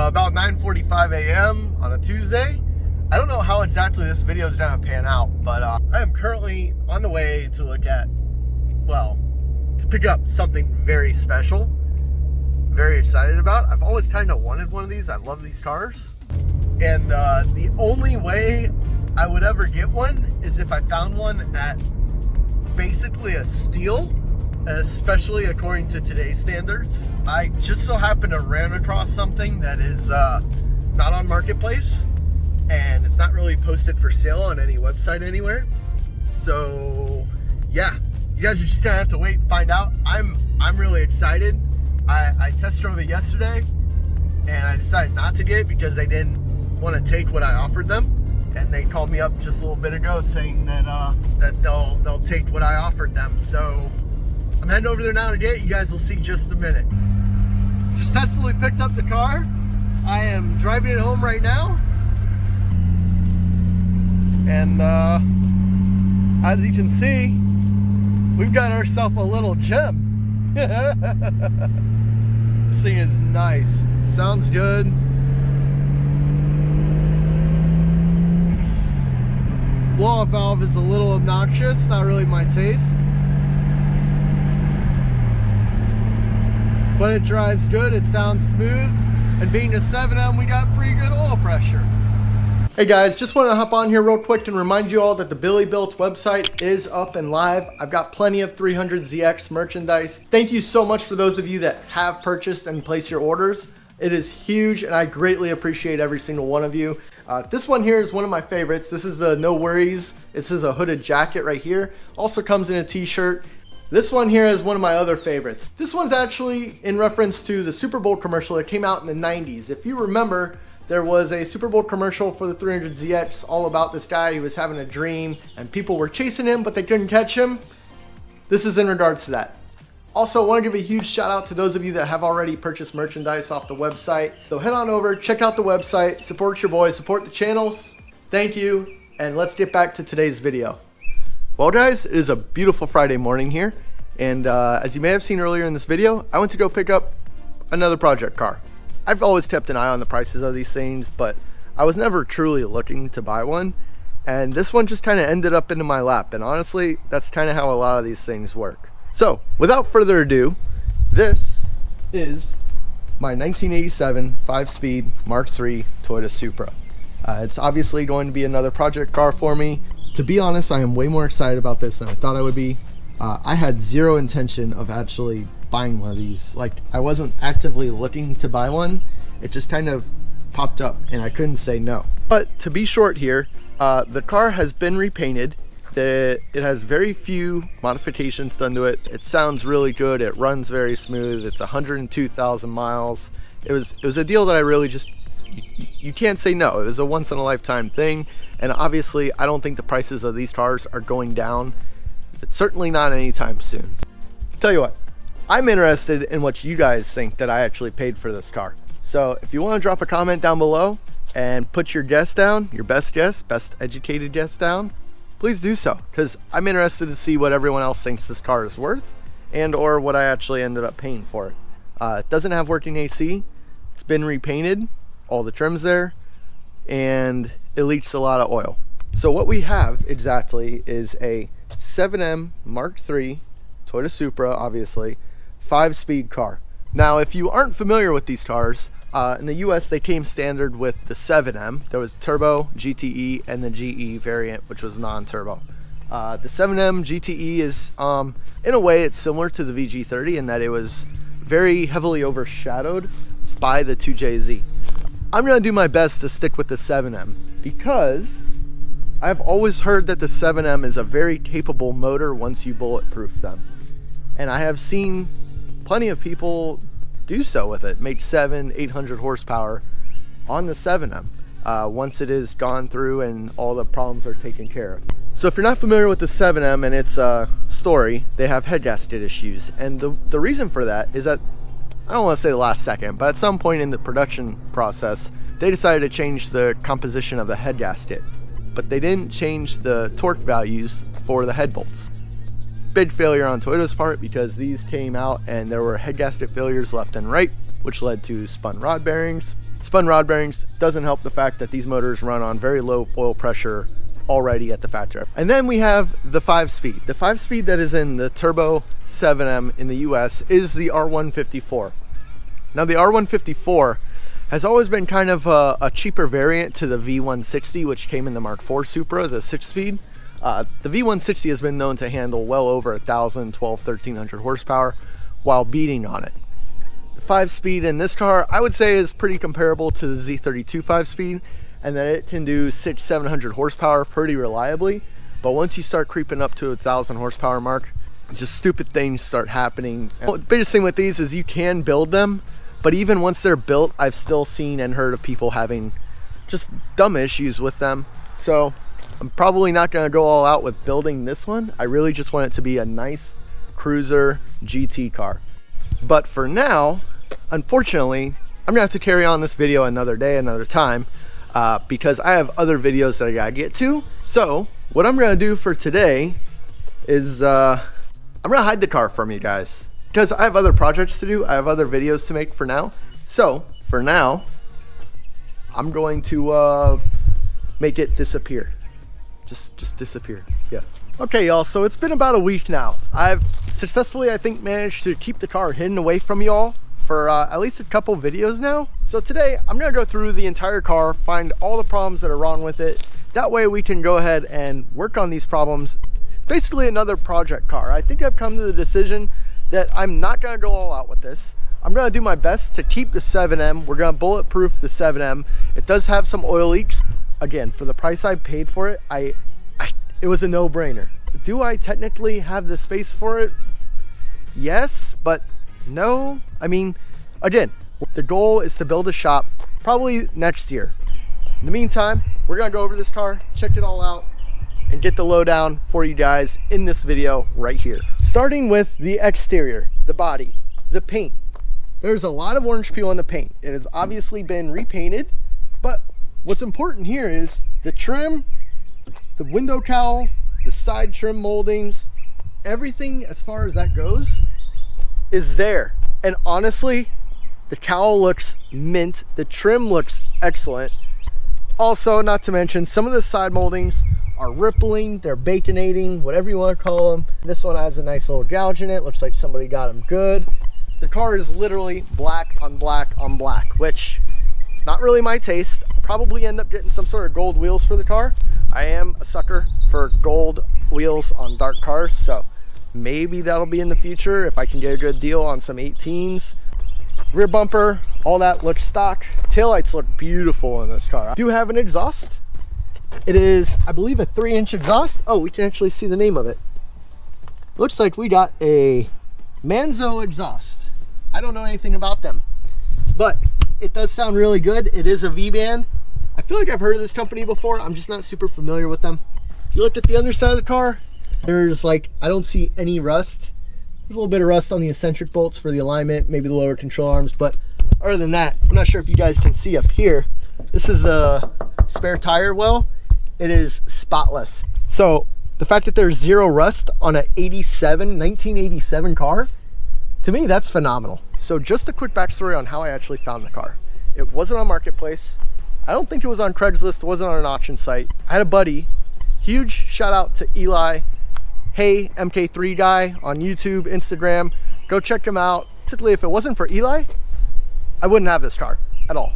about 9:45 a.m. on a Tuesday. I don't know how exactly this video is gonna pan out, but I am currently on the way to look at, well, to pick up something very special. Very excited about. I've always kind of wanted one of these. I love these cars. And the only way I would ever get one is if I found one at basically a steal, especially according to today's standards. I just so happen to ran across something that is not on Marketplace, and it's not really posted for sale on any website anywhere. So yeah, you guys are just gonna have to wait and find out. I'm really excited. I test drove it yesterday, and I decided not to get it because they didn't want to take what I offered them, and they called me up just a little bit ago saying that that they'll take what I offered them. So I'm heading over there now to get it. You guys will see just a minute. Successfully picked up the car. I am driving it home right now, and as you can see, we've got ourselves a little gem. This thing is nice. Sounds good. Blow-off valve is a little obnoxious, not really my taste. But it drives good, it sounds smooth, and being a 7M, we got pretty good oil pressure. Hey guys, just wanted to hop on here real quick and remind you all that the Billy Built website is up and live. I've got plenty of 300ZX merchandise. Thank you so much for those of you that have purchased and placed your orders. It is huge, and I greatly appreciate every single one of you. This one here is one of my favorites. This is the No Worries. This is a hooded jacket right here. Also comes in a t-shirt. This one here is one of my other favorites. This one's actually in reference to the Super Bowl commercial that came out in the 90s. If you remember, there was a Super Bowl commercial for the 300ZX all about this guy who was having a dream and people were chasing him but they couldn't catch him. This is in regards to that. Also, I want to give a huge shout out to those of you that have already purchased merchandise off the website. So head on over, check out the website, support your boys, support the channels. Thank you, and let's get back to today's video. Well guys, it is a beautiful Friday morning here, and as you may have seen earlier in this video, I went to go pick up another project car. I've always kept an eye on the prices of these things, but I was never truly looking to buy one, and this one just kind of ended up into my lap, and honestly, that's kind of how a lot of these things work. So, without further ado, this is my 1987 5-speed Mark III Toyota Supra. It's obviously going to be another project car for me. To be honest, I am way more excited about this than I thought I would be. I had zero intention of actually buying one of these. Like, I wasn't actively looking to buy one. It just kind of popped up and I couldn't say no. But to be short here, the car has been repainted. It has very few modifications done to it. It sounds really good. It runs very smooth. It's 102,000 miles. It was a deal that I really just, you can't say no. It was a once in a lifetime thing. And obviously I don't think the prices of these cars are going down. It's certainly not anytime soon. Tell you what, I'm interested in what you guys think that I actually paid for this car. So if you want to drop a comment down below and put your guess down, your best guess, best educated guess down, please do so, because I'm interested to see what everyone else thinks this car is worth and or what I actually ended up paying for it. It doesn't have working AC. It's been repainted, all the trims there, and it leaks a lot of oil. So what we have exactly is a 7M Mark III Toyota Supra, obviously, 5-speed car. Now, if you aren't familiar with these cars, in the US they came standard with the 7M. There was Turbo, GTE, and the GE variant, which was non-turbo. The 7M GTE is, in a way, it's similar to the VG30 in that it was very heavily overshadowed by the 2JZ. I'm going to do my best to stick with the 7M because I've always heard that the 7M is a very capable motor once you bulletproof them. And I have seen plenty of people do so with it, make 700-800 horsepower on the 7M once it is gone through and all the problems are taken care of. So if you're not familiar with the 7M and its story, they have head gasket issues, and the reason for that is that, I don't want to say the last second, but at some point in the production process they decided to change the composition of the head gasket, but they didn't change the torque values for the head bolts. Big failure on Toyota's part because these came out and there were head gasket failures left and right, which led to spun rod bearings, Spun rod bearings doesn't help the fact that these motors run on very low oil pressure already at the factory. And then we have the 5-speed. The 5-speed that is in the Turbo 7M in the US is the R154. Now the R154 has always been kind of a cheaper variant to the V160, which came in the Mark IV Supra, the 6-speed. The V160 has been known to handle well over 1,000, 1,1300 horsepower while beating on it. The 5-speed in this car, I would say, is pretty comparable to the Z32 5-speed, and that it can do 600-700 horsepower pretty reliably. But once you start creeping up to 1,000 horsepower mark, just stupid things start happening. The biggest thing with these is you can build them, but even once they're built, I've still seen and heard of people having just dumb issues with them. So I'm probably not going to go all out with building this one. I really just want it to be a nice cruiser GT car. But for now, unfortunately, I'm gonna have to carry on this video another day, another time, because I have other videos that I gotta get to. So what I'm gonna do for today is I'm gonna hide the car from you guys, because I have other projects to do. I have other videos to make for now. So for now, I'm going to make it disappear. Just disappear. Yeah. Okay, y'all, so it's been about a week now. I've successfully, I think, managed to keep the car hidden away from y'all for at least a couple videos now. So today I'm gonna go through the entire car, find all the problems that are wrong with it. That way we can go ahead and work on these problems. It's basically another project car. I think I've come to the decision that I'm not gonna go all out with this. I'm gonna do my best to keep the 7M. We're gonna bulletproof the 7M. It does have some oil leaks. Again, for the price I paid for it, it was a no-brainer. Do I technically have the space for it? Yes, but no. I mean, again, the goal is to build a shop probably next year. In the meantime, we're gonna go over this car, check it all out, and get the lowdown for you guys in this video right here. Starting with the exterior, the body, the paint. There's a lot of orange peel on the paint. It has obviously been repainted, but what's important here is the trim, the window cowl, the side trim moldings, everything as far as that goes is there. And honestly, the cowl looks mint, the trim looks excellent. Also, not to mention, some of the side moldings are rippling, they're baconating, whatever you want to call them. This one has a nice little gouge in it, looks like somebody got them good. The car is literally black on black on black, which is not really my taste. I'll probably end up getting some sort of gold wheels for the car. I am a sucker for gold wheels on dark cars, so maybe that'll be in the future if I can get a good deal on some 18s. Rear bumper, all that looks stock. Taillights look beautiful in this car. I do have an exhaust. It is, I believe, a 3-inch exhaust. Oh, we can actually see the name of it. Looks like we got a Manzo exhaust. I don't know anything about them, but it does sound really good. It is a V-band. I feel like I've heard of this company before. I'm just not super familiar with them. If you look at the underside of the car, there's like, I don't see any rust. There's a little bit of rust on the eccentric bolts for the alignment, maybe the lower control arms, but other than that, I'm not sure if you guys can see up here. This is the spare tire well. It is spotless. So the fact that there's zero rust on a 1987 car, to me, that's phenomenal. So just a quick backstory on how I actually found the car. It wasn't on Marketplace. I don't think it was on Craigslist. It wasn't on an auction site. I had a buddy, huge shout out to Eli, Hey MK3 guy on YouTube, Instagram. Go check him out. Typically, if it wasn't for Eli, I wouldn't have this car at all.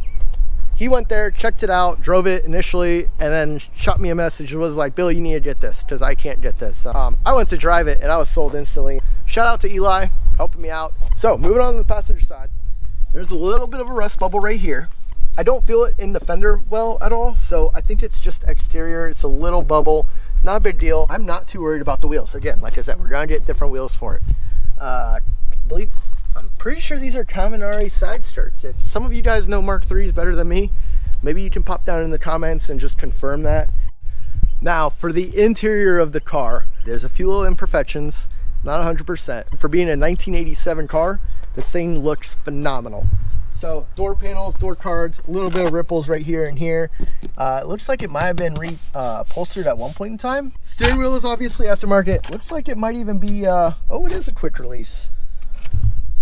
He went there, checked it out, drove it initially, and then shot me a message. It was like, Billy, you need to get this because I can't get this. I went to drive it and I was sold instantly. Shout out to Eli, helping me out. So moving on to the passenger side, there's a little bit of a rust bubble right here. I don't feel it in the fender well at all, so I think it's just exterior. It's a little bubble. It's not a big deal. I'm not too worried about the wheels. Again, like I said, we're gonna get different wheels for it. I'm pretty sure these are Kaminari side skirts. If some of you guys know Mark IIIs better than me, maybe you can pop down in the comments and just confirm that. Now, for the interior of the car, there's a few little imperfections. It's not 100%. For being a 1987 car, this thing looks phenomenal. So door panels, door cards, a little bit of ripples right here and here. It looks like it might have been upholstered at one point in time. Steering wheel is obviously aftermarket. Looks like it might even be, oh, it is a quick release.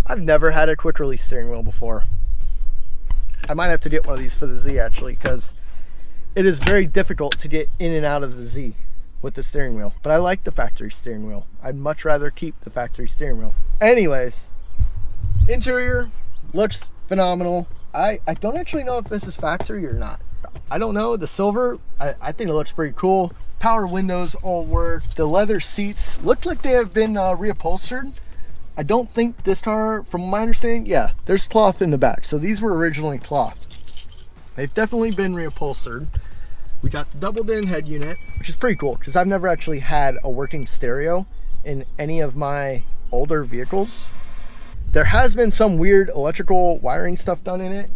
I've never had a quick release steering wheel before. I might have to get one of these for the Z actually, because it is very difficult to get in and out of the Z with the steering wheel. But I like the factory steering wheel. I'd much rather keep the factory steering wheel. Anyways, interior looks phenomenal. I don't actually know if this is factory or not. I don't know. The silver, I think it looks pretty cool. Power windows all work. The leather seats look like they have been reupholstered. I don't think this car, from my understanding, yeah, there's cloth in the back. So these were originally cloth. They've definitely been reupholstered. We got the doubled in head unit, which is pretty cool because I've never actually had a working stereo in any of my older vehicles. There has been some weird electrical wiring stuff done in it.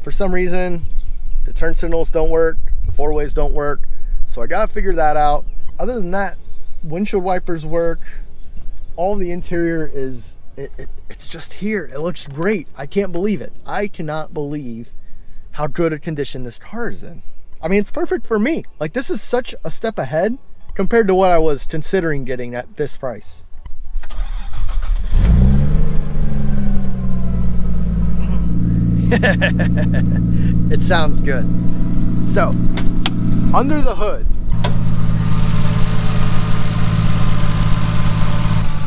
For some reason, the turn signals don't work, the four ways don't work. So I gotta figure that out. Other than that, windshield wipers work. All the interior is, it's just here. It looks great. I can't believe it. I cannot believe how good a condition this car is in. I mean, it's perfect for me. Like, this is such a step ahead compared to what I was considering getting at this price. It sounds good. So, under the hood,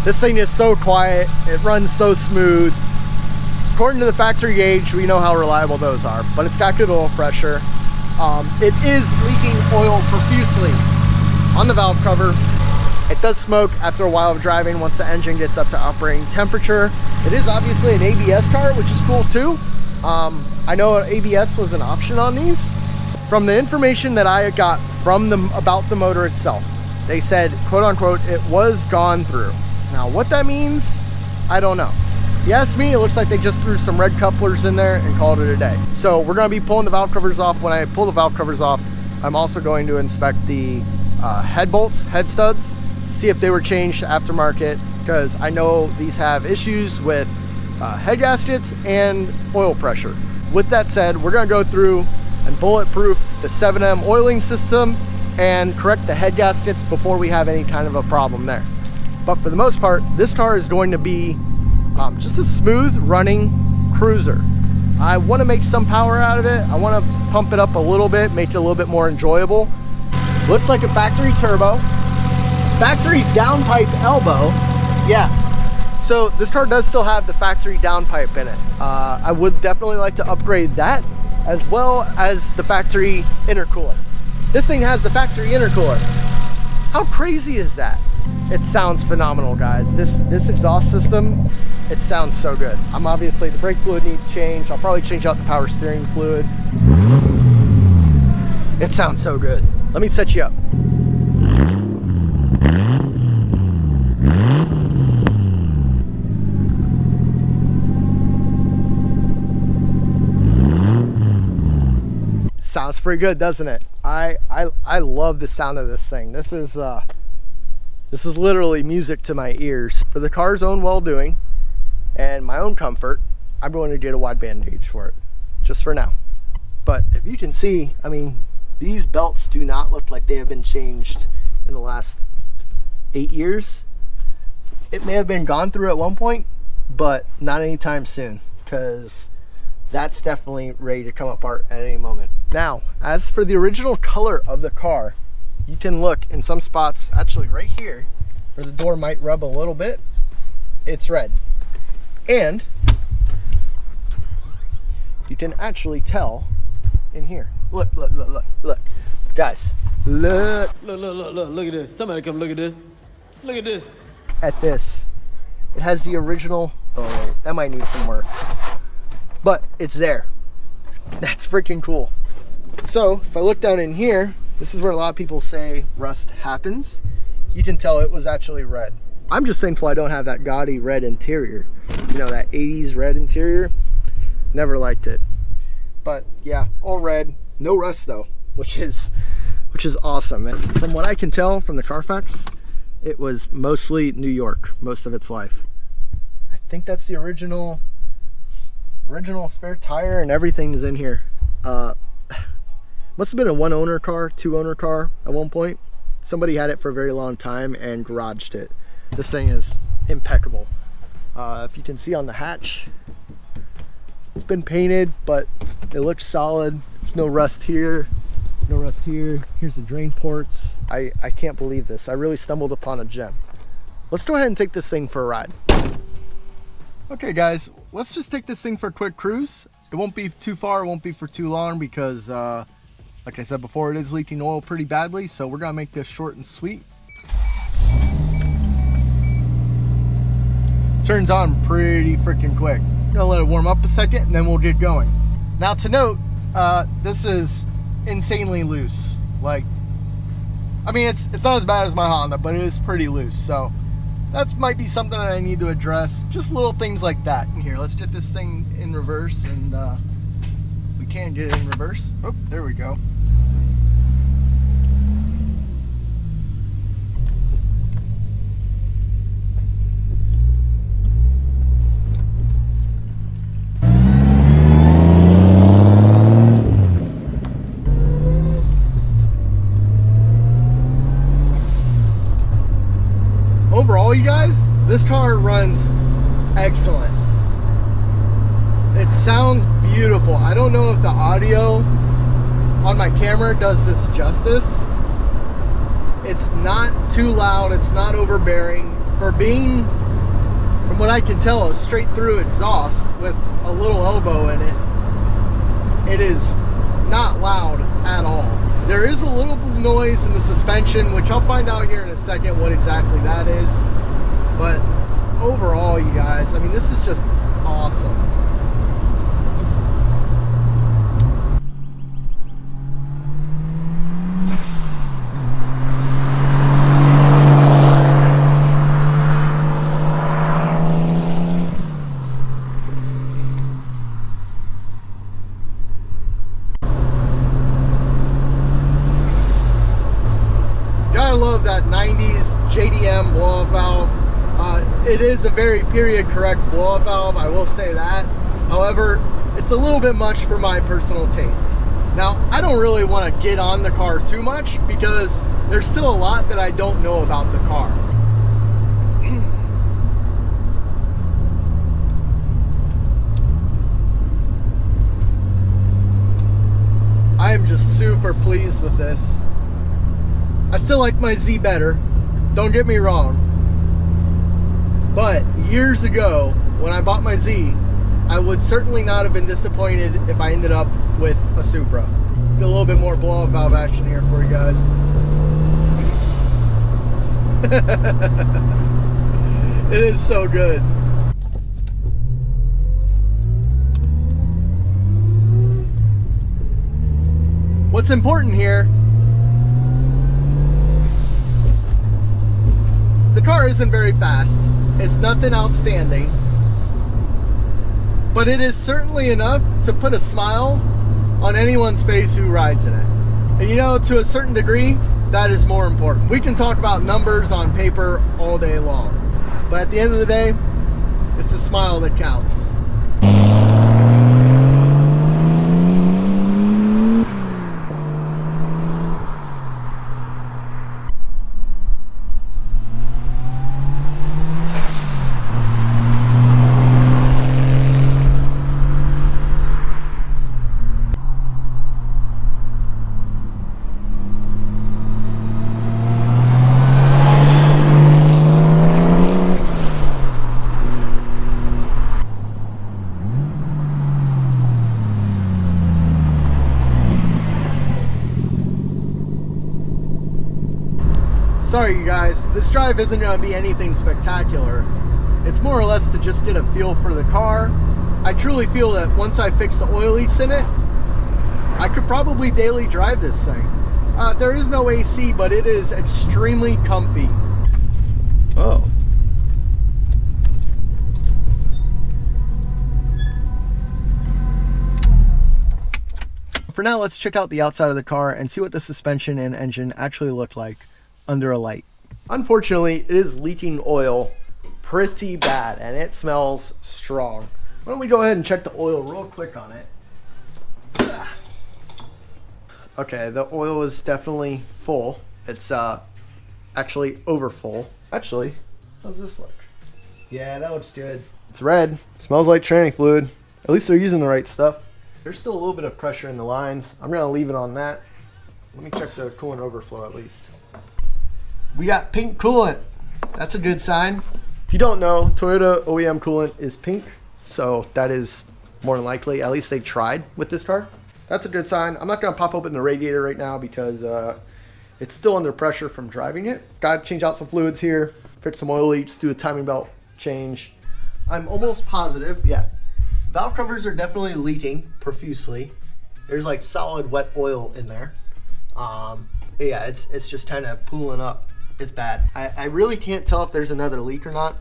this thing is so quiet, it runs so smooth. According to the factory gauge, we know how reliable those are, but it's got good oil pressure. It is leaking oil profusely on the valve cover. It does smoke after a while of driving once the engine gets up to operating temperature. It is obviously an ABS car, which is cool too. I know ABS was an option on these. From the information that I got from them about the motor itself, they said, quote unquote, it was gone through. Now, what that means, I don't know. If you ask me, it looks like they just threw some red couplers in there and called it a day. So we're gonna be pulling the valve covers off. When I pull the valve covers off, I'm also going to inspect the head bolts, head studs, to see if they were changed aftermarket, because I know these have issues with head gaskets and oil pressure. With that said, we're gonna go through and bulletproof the 7M oiling system and correct the head gaskets before we have any kind of a problem there. But for the most part, this car is going to be just a smooth running cruiser. I want to make some power out of it. I want to pump it up a little bit, make it a little bit more enjoyable. Looks like a factory turbo, factory downpipe elbow. Yeah, so this car does still have the factory downpipe in it. I would definitely like to upgrade that, as well as the factory intercooler. This thing has the factory intercooler. How crazy is that? It sounds phenomenal, guys. This exhaust system, it sounds so good. Obviously the brake fluid needs change. I'll probably change out the power steering fluid. It sounds so good. Let me set you up. Sounds pretty good, doesn't it? I love the sound of this thing. This is literally music to my ears. For the car's own well-doing and my own comfort, I'm going to get a wideband gauge for it, just for now. But if you can see, I mean, these belts do not look like they have been changed in the last 8 years. It may have been gone through at one point, but not anytime soon, because that's definitely ready to come apart at any moment. Now, as for the original color of the car, you can look in some spots, actually right here, where the door might rub a little bit, it's red. And you can actually tell in here. Look. Guys, look. Look at this. Somebody come look at this. Look at this. At this. It has the original, oh wait, that might need some work. But it's there. That's freaking cool. So if I look down in here, this is where a lot of people say rust happens. You can tell it was actually red. I'm just thankful I don't have that gaudy red interior. You know, that 80s red interior. Never liked it. But yeah, all red, no rust though, which is awesome. And from what I can tell from the Carfax, it was mostly New York most of its life. I think that's the original spare tire and everything's in here. Must have been a one owner car, two owner car at one point. Somebody had it for a very long time and garaged it. This thing is impeccable. If you can see on the hatch, It's been painted, but it looks solid. There's no rust here, no rust here. Here's the drain ports. I can't believe this. I really stumbled upon a gem. Let's go ahead and take this thing for a ride. Okay guys, let's just take this thing for a quick cruise. It won't be too far, it won't be for too long because like I said before, it is leaking oil pretty badly, so we're gonna make this short and sweet. Turns on pretty freaking quick. Gonna let it warm up a second and then we'll get going. Now to note, this is insanely loose. Like, I mean, it's not as bad as my Honda, but it is pretty loose. So that might be something that I need to address. Just little things like that. Here, let's get this thing in reverse, and we can get it in reverse. Oh, there we go. Overall, you guys, this car runs excellent. It sounds beautiful. I don't know if the audio on my camera does this justice. It's not too loud, it's not overbearing. For being, from what I can tell, a straight through exhaust with a little elbow in it, it is not loud at all. There is a little noise in the suspension, which I'll find out here in a second what exactly that is. But overall, you guys, I mean, this is just awesome. I love that 90s JDM blow-off valve. It is a very period correct blow-off valve, I will say that. However, it's a little bit much for my personal taste. Now, I don't really want to get on the car too much because there's still a lot that I don't know about the car. I am just super pleased with this. I still like my Z better, don't get me wrong. But years ago, when I bought my Z, I would certainly not have been disappointed if I ended up with a Supra. Get a little bit more blow-off valve action here for you guys. It is so good. What's important here, the car isn't very fast. It's nothing outstanding, but it is certainly enough to put a smile on anyone's face who rides in it. And you know, to a certain degree, that is more important. We can talk about numbers on paper all day long, but at the end of the day, it's the smile that counts. Sorry you guys, this drive isn't going to be anything spectacular. It's more or less to just get a feel for the car. I truly feel that once I fix the oil leaks in it, I could probably daily drive this thing. There is no AC, but it is extremely comfy. Oh. For now, let's check out the outside of the car and see what the suspension and engine actually look like under a light. Unfortunately, it is leaking oil pretty bad and it smells strong. Why don't we go ahead and check the oil real quick on it. Okay, the oil is definitely full. It's actually over full. Actually, how's this look? Yeah, that looks good. It's red. It smells like tranny fluid. At least they're using the right stuff. There's still a little bit of pressure in the lines. I'm gonna leave it on that. Let me check the coolant overflow at least. We got pink coolant. That's a good sign. If you don't know, Toyota OEM coolant is pink, so that is more than likely. At least they tried with this car. That's a good sign. I'm not gonna pop open the radiator right now because it's still under pressure from driving it. Gotta change out some fluids here, fix some oil leaks, do a timing belt change. I'm almost positive, yeah. Valve covers are definitely leaking profusely. There's like solid wet oil in there. Yeah, it's just kind of pooling up. It's bad. I really can't tell if there's another leak or not.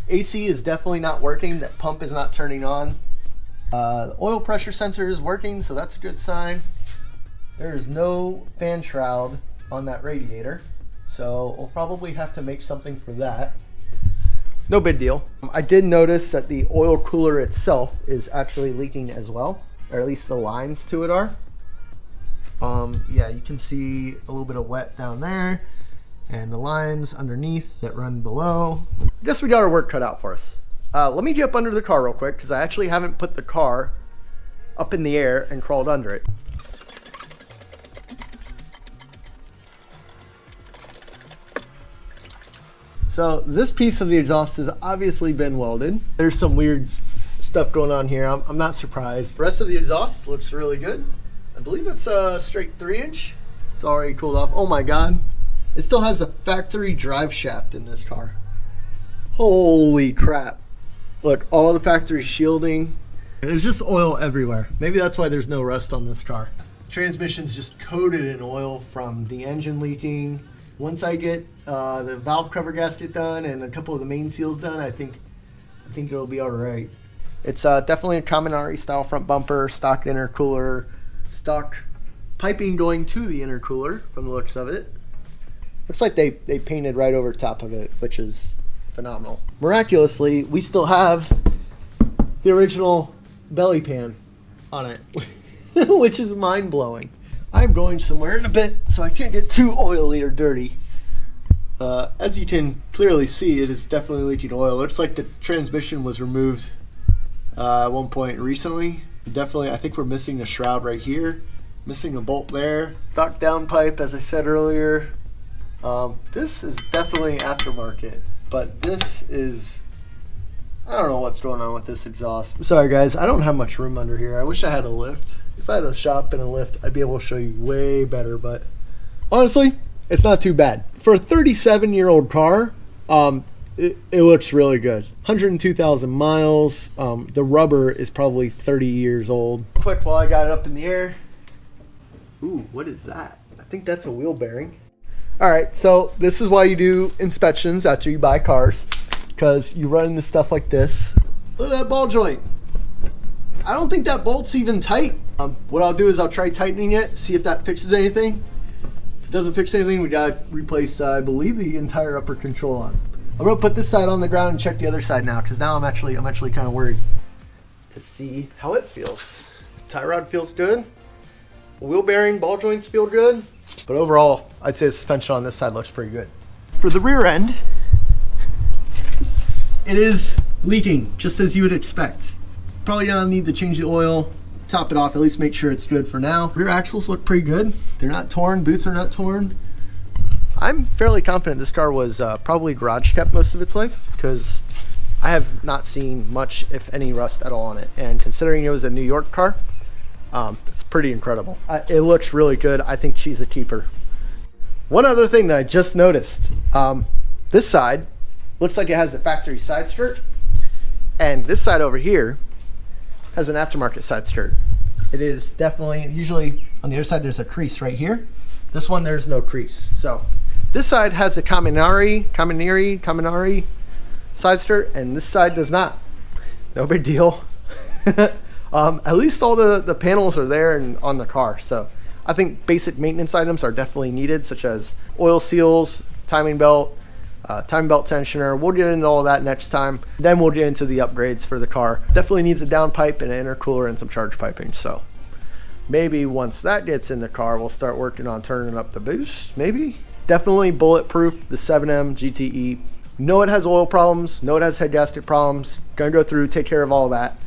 AC is definitely not working. That pump is not turning on. The oil pressure sensor is working, so that's a good sign. There is no fan shroud on that radiator, so we'll probably have to make something for that. No big deal. I did notice that the oil cooler itself is actually leaking as well, or at least the lines to it are. Yeah, you can see a little bit of wet down there and the lines underneath that run below. I guess we got our work cut out for us. Let me get up under the car real quick because I actually haven't put the car up in the air and crawled under it. So this piece of the exhaust has obviously been welded. There's some weird stuff going on here. I'm not surprised. The rest of the exhaust looks really good. I believe it's a straight 3-inch. It's already cooled off. Oh my God. It still has a factory drive shaft in this car. Holy crap. Look, all the factory shielding. There's just oil everywhere. Maybe that's why there's no rust on this car. Transmission's just coated in oil from the engine leaking. Once I get the valve cover gasket done and a couple of the main seals done, I think it'll be all right. It's definitely a Kaminari style front bumper, stock intercooler, stock piping going to the intercooler from the looks of it. Looks like they painted right over top of it, which is phenomenal. Miraculously, we still have the original belly pan on it, which is mind-blowing. I'm going somewhere in a bit, so I can't get too oily or dirty. As you can clearly see, it is definitely leaking oil. Looks like the transmission was removed at one point recently. Definitely, I think we're missing a shroud right here. Missing a bolt there. Stock downpipe, as I said earlier. This is definitely aftermarket, but this is... I don't know what's going on with this exhaust. I'm sorry guys, I don't have much room under here. I wish I had a lift. If I had a shop and a lift, I'd be able to show you way better, but honestly, it's not too bad. For a 37-year-old car, it looks really good. 102,000 miles. The rubber is probably 30 years old. Quick, while I got it up in the air. Ooh, what is that? I think that's a wheel bearing. All right, so this is why you do inspections after you buy cars, because you run into stuff like this. Look at that ball joint. I don't think that bolt's even tight. What I'll do is I'll try tightening it, see if that fixes anything. If it doesn't fix anything, we gotta replace, I believe, the entire upper control arm. I'm gonna put this side on the ground and check the other side now, because now I'm actually kind of worried to see how it feels. Tie rod feels good. Wheel bearing, ball joints feel good. But overall, I'd say the suspension on this side looks pretty good. For the rear end, it is leaking, just as you would expect. Probably gonna need to change the oil, top it off, at least make sure it's good for now. Rear axles look pretty good. They're not torn, boots are not torn. I'm fairly confident this car was probably garage kept most of its life, because I have not seen much, if any, rust at all on it. And considering it was a New York car, it's pretty incredible. It looks really good. I think she's a keeper. One other thing that I just noticed, this side looks like it has a factory side skirt, and this side over here has an aftermarket side skirt. It is definitely, usually on the other side there's a crease right here. This one there's no crease. So this side has the Kaminari side skirt, and this side does not. No big deal. At least all the panels are there and on the car. So I think basic maintenance items are definitely needed, such as oil seals, timing belt tensioner. We'll get into all that next time. Then we'll get into the upgrades for the car. Definitely needs a downpipe and an intercooler and some charge piping. So maybe once that gets in the car, we'll start working on turning up the boost. Maybe. Definitely bulletproof the 7M GTE. Know it has oil problems. Know it has head gasket problems. Gonna go through, take care of all that.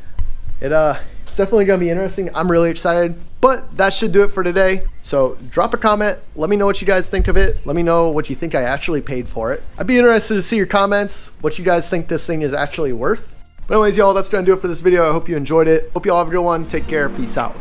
It's definitely gonna be interesting. I'm really excited, but that should do it for today. So drop a comment, let me know what you guys think of it. Let me know what you think I actually paid for it. I'd be interested to see your comments, what you guys think this thing is actually worth. But anyways, y'all, that's gonna do it for this video. I hope you enjoyed it. Hope y'all have a good one. Take care, peace out.